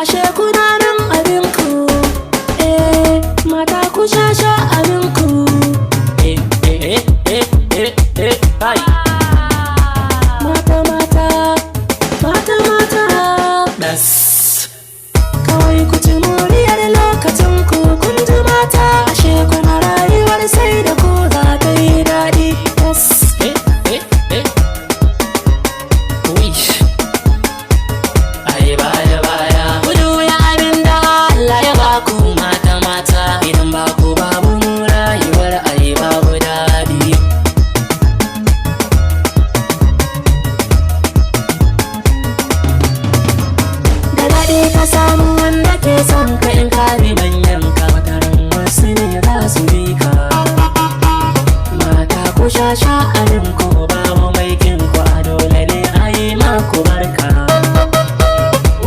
ashe kuna nan abinku. Mata ku sha abinku. Kawai ku ci moriyar lokacin ku, kun ji mata. Ashe kuna rayuwar sai da ku za ta yi daɗi. Kudu ya abin da Allah ya baku mata. Idan baku babu mu rayuwar ayi babu daɗi. Ka samu wanda ke son ka in ka bi manyan ka, wataran wasu ne za su bi ka. Mata ku sha sha'anin ku, babu mai kin ku, a dole ne a yi maku barka.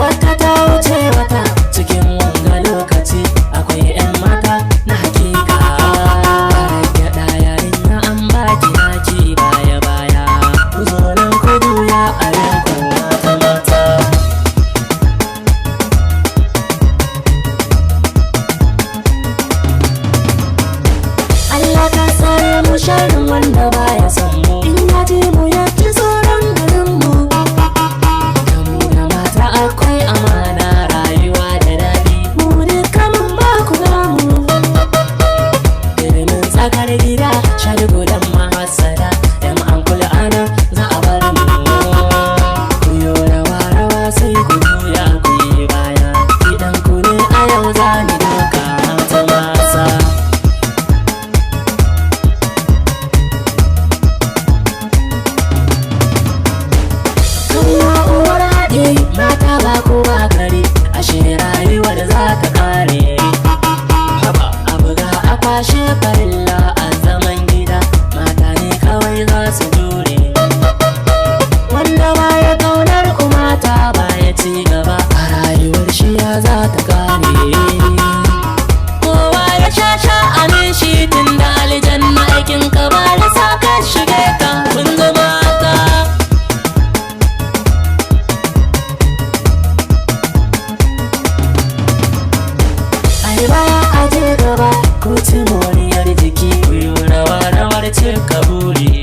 Wata ta wuce wata cikin wanga lokaci, akwai 'yan mata na hakika. Gyaɗa yarinya an baki naki baya. Ku zo nan kudu ya arin ku mata. Sharin wanda baya son mu, in ya ji mu ya ji tsoron garin mu. Da mu da mata akwai amana, rayuwa da daɗi. Mu duka mun ba ku gamu. Ilimin tsakar gida, shari gudan mahassada. Yan an kula ana za a bar mu. Ku yo rawa sai ku juya ku yi baya. Idan ku ne a yau za ni doka mata masa. Mata ba kowa gari, ashe rayuwar za ta kare. A buga a kwashe farilla a zaman gida, mata ne kawai za su jure. Wanda baya kaunar ku mata baya ci gaba, a rayuwar shi ya za ta kare. Kowa ya sha amin shi, tun da aljanna aikin ka ba da sa ka shige ta. Kun ga mata baya aje gaba, ku ci moriyar jiki, ku yi rawar cika buri.